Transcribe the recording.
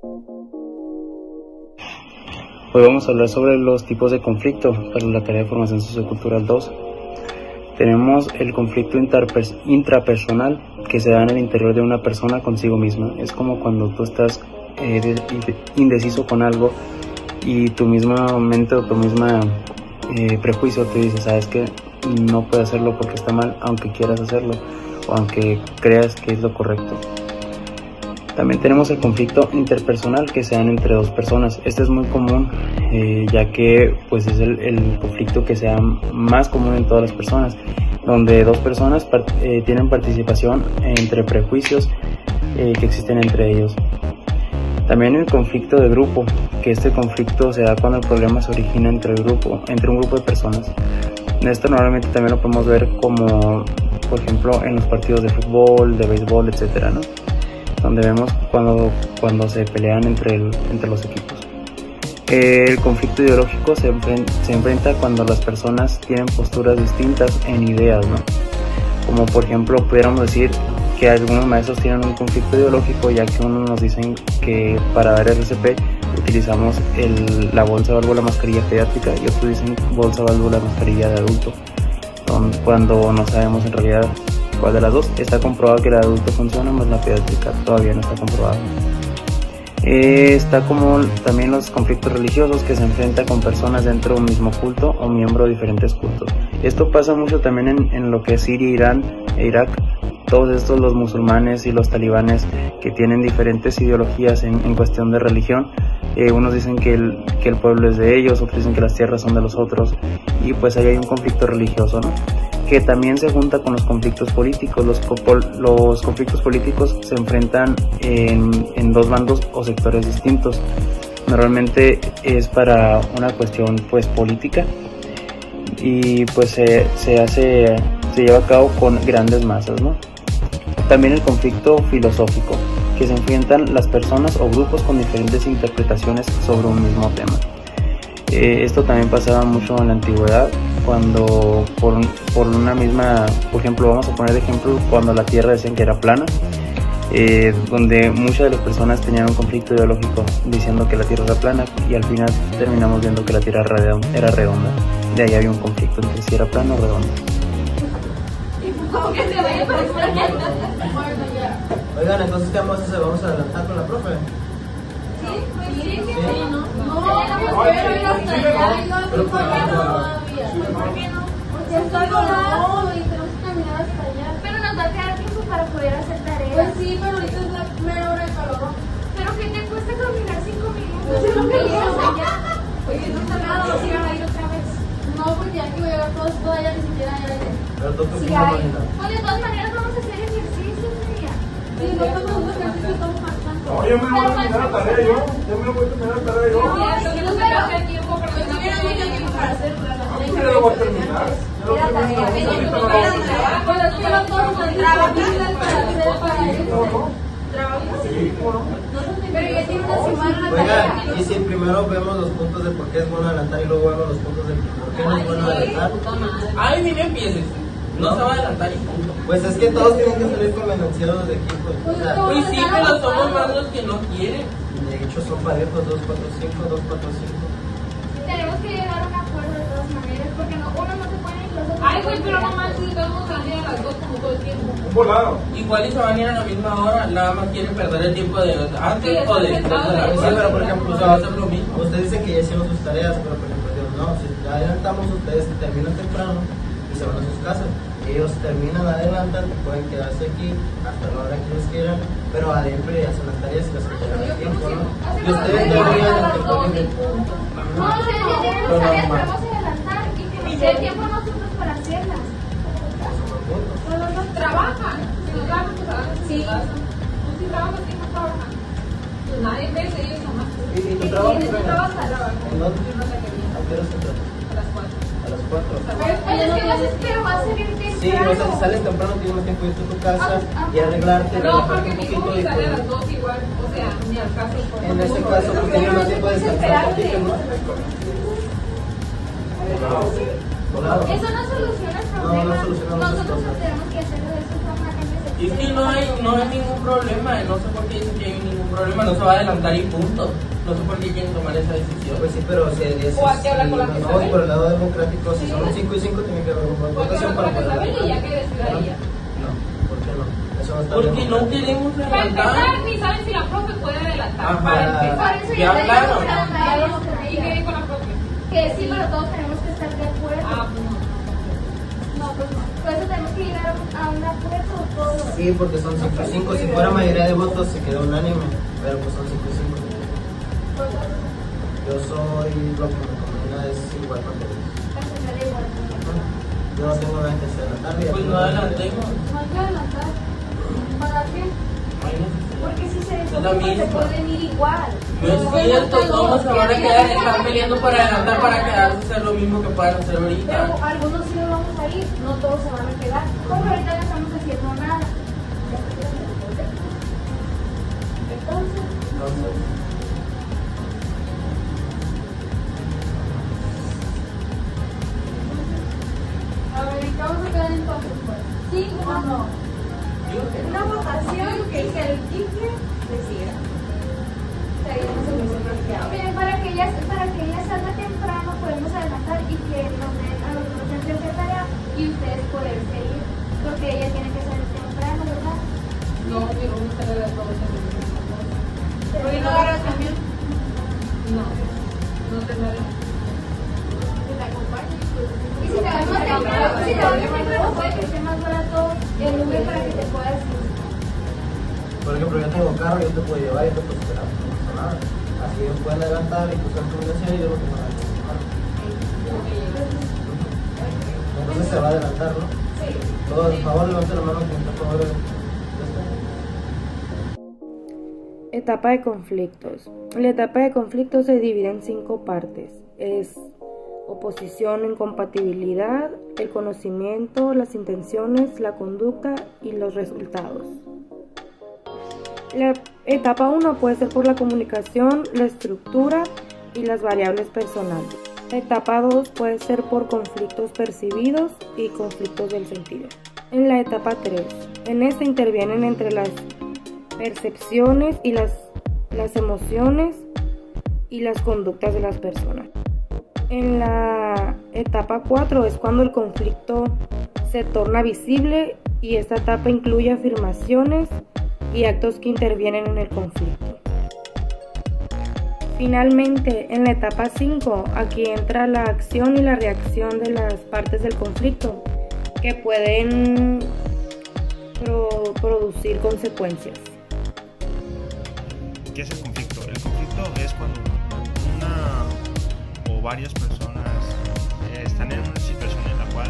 Hoy vamos a hablar sobre los tipos de conflicto para la tarea de formación sociocultural 2. Tenemos el conflicto intrapersonal que se da en el interior de una persona consigo misma. Es como cuando tú estás indeciso con algo y tu misma mente o tu misma prejuicio te dice, sabes que no puedes hacerlo porque está mal, aunque quieras hacerlo o aunque creas que es lo correcto. También tenemos el conflicto interpersonal que se dan entre dos personas. Este es muy común, ya que pues es el conflicto que se da más común en todas las personas, donde dos personas tienen participación entre prejuicios que existen entre ellos. También el conflicto de grupo, que este conflicto se da cuando el problema se origina entre un grupo de personas. Esto normalmente también lo podemos ver como, por ejemplo, en los partidos de fútbol, de béisbol, etcétera, ¿no? Donde vemos cuando se pelean entre los equipos. El conflicto ideológico se enfrenta cuando las personas tienen posturas distintas en ideas, ¿no? Como por ejemplo pudiéramos decir que algunos maestros tienen un conflicto ideológico, ya que unos nos dicen que para dar RCP utilizamos la bolsa, válvula, mascarilla pediátrica, y otros dicen bolsa, válvula, mascarilla de adulto, cuando no sabemos en realidad cuál de las dos. Está comprobado que la de adulto funciona, más la pediátrica todavía no está comprobado. Está como también los conflictos religiosos, que se enfrentan con personas dentro de un mismo culto o miembro de diferentes cultos. Esto pasa mucho también en lo que es Siria, Irán e Irak. Todos estos, los musulmanes y los talibanes, que tienen diferentes ideologías en cuestión de religión. Unos dicen que el pueblo es de ellos, otros dicen que las tierras son de los otros, y pues ahí hay un conflicto religioso, ¿no? Que también se junta con los conflictos políticos. Los conflictos políticos se enfrentan en dos bandos o sectores distintos. Normalmente es para una cuestión pues política, y pues se lleva a cabo con grandes masas, ¿no? También el conflicto filosófico, que se enfrentan las personas o grupos con diferentes interpretaciones sobre un mismo tema. Esto también pasaba mucho en la antigüedad, cuando por una misma, por ejemplo, vamos a poner de ejemplo cuando la Tierra decían que era plana, donde muchas de las personas tenían un conflicto ideológico diciendo que la Tierra era plana, y al final terminamos viendo que la Tierra era redonda. De ahí había un conflicto entre si era plana o redonda. Oigan, entonces ¿qué vamos a hacer? ¿Vamos a adelantar con la profe? Sí, pues sí, no. ¿Pero por qué no? Porque estoy volando y tenemos que caminar hasta allá. Pero nos va a quedar tiempo para poder hacer tareas. Pues sí, pero ahorita es la mera hora de calor. Pero ¿qué te cuesta caminar 5 minutos? Pues no querías allá. Oye, no está nada, vamos a ir otra vez. No, porque ya que voy a llegar todos allá, ni siquiera hay aire. Pero tú qué opinas, pues de todas maneras vamos a hacer ejercicio, María. Sí, no estamos ejercicio, estamos marchando. No, yo me voy a terminar la tarea yo. Yo me voy a terminar la tarea yo. No, no se va a hacer tiempo, porque no hubiera mucho tiempo para hacerlo. Yo lo voy a terminar. Yo lo voy a terminar. Cuando tú llevas todos los trabajitas para hacer para eso. Sí, ¿cómo no? Pero ya tiene una semana la tarea. Oigan, y si primero vemos los puntos de por qué es bueno adelantar y luego vemos los puntos de por qué no es bueno adelantar. Ay, ni me empieces. No se va a adelantar y punto. Pues es que todos tienen que salir convencidos de equipo. O sea, Pues sí, pero somos más los que no quieren. de hecho son parejos, 2, 4, 5, 2, 4, 5. Tenemos que llegar a un acuerdo de todas maneras, porque uno no se puede ir los otros. Ay, güey, pero nomás si vamos a salir a las 2 como todo el tiempo. Un volado. Igual y se van a ir a la misma hora, nada más quieren perder el tiempo de antes o de después de la Sí, pero por ejemplo, se va a hacer lo mismo. ustedes dicen que ya hicieron sus tareas, pero por ejemplo, Dios, no, si adelantamos, ustedes terminan temprano y se van a sus casas. Ellos terminan, adelantan, pueden quedarse aquí hasta la hora que ellos quieran, pero adentro ya hacen las tareas y las entregan a tiempo, ¿no? Y ustedes deberían de No, ustedes ya tienen las tareas, pero vamos a adelantar y que nos dé tiempo a nosotros para hacerlas. Pero los dos trabajan. Si no trabajan, pues trabajan. Sí. Tú sí trabajas, ¿quién no trabaja? Pues nadie ve, ellos nomás. ¿Y tu trabajo? ¿Tienes que trabajar? ¿En dónde? Yo no sé qué día. ¿A qué hora se trata? A las 4. A las 4. Pues es que vas a esperar, va a ser bien temprano. Sí, o sea, si sales temprano tienes tiempo de irte a tu casa y arreglarte, No, relajarte porque un mi poquito hijo y sale a pues, las 2 igual. O sea, ni al caso. en ese caso pues tienes más tiempo de descansar un poquito, ¿no? Volado. Eso no soluciona el problema. No soluciona muchas Nosotros cosas. tenemos que hacer de eso una cambio de Es que no hay ningún problema, no sé por qué dicen que hay ningún problema, no se va a adelantar y punto. No sé por qué quieren tomar esa decisión. Pues sí, pero si es, O hay que hablar con la vamos por el lado democrático, si son 5 y 5 tiene que haber una votación para poder saber y ya que decida ella. No, ¿por qué no? Eso no está Porque no democrático. queremos Para empezar, adelantar. ni saben si la profe puede adelantar. Ajá. Para empezar, Por eso Ya hablaron. ¿y qué dijo la profe? Que sí, pero todos tenemos que estar de acuerdo. Ah, pues no. No, pues no. Por eso tenemos que llegar a un acuerdo todos. Sí, porque son 5 y 5. Si fuera mayoría de votos se quedó unánime, pero pues son 5 y 5. Yo soy lo que me combina es igual para todos. Yo no tengo ganas de adelantar. Pues no adelantemos. No hay que adelantar. ¿Para qué? Porque si se Es la desocupa se misma. pueden ir igual. No es cierto, todos se van a quedar, están peleando por adelantar para quedarse a hacer lo mismo que puedan hacer Pero ahorita. algunos sí nos vamos a ir, no todos se van a quedar. Porque ahorita no estamos haciendo nada. Entonces, a ver, ¿y vamos a quedar entonces? Pues? ¿Sí o no? Una votación que el Quique decida. Miren, para que ella salga temprano podemos adelantar y que nos den a los docentes de tarea y ustedes poder seguir, porque ella tiene que salir temprano, ¿verdad? No, yo no me enteré de todo eso. ¿Pero no agarras camión? No, no te sale. Que te acompañe. Y si te vas más temprano, puede que esté más barato el Uber para que te puedas ir. Por ejemplo, yo tengo carro, yo te puedo llevar y te puedo esperar, no pasa nada. Así ellos pueden adelantar y cruzar combinación y yo lo tengo adelantar. Entonces se va a adelantar, ¿no? Sí. Todos, por favor, levanten la mano que está a favor de... Etapa de conflictos. La etapa de conflictos se divide en 5 partes. Es oposición, incompatibilidad, el conocimiento, las intenciones, la conducta y los resultados. La etapa 1 puede ser por la comunicación, la estructura y las variables personales. La etapa 2 puede ser por conflictos percibidos y conflictos del sentido. En la etapa 3, en esta intervienen entre las percepciones y las emociones y las conductas de las personas. En la etapa 4 es cuando el conflicto se torna visible y esta etapa incluye afirmaciones y actos que intervienen en el conflicto. Finalmente, en la etapa 5, aquí entra la acción y la reacción de las partes del conflicto, que pueden producir consecuencias. ¿Qué es el conflicto? El conflicto es cuando una o varias personas están en una situación en la cual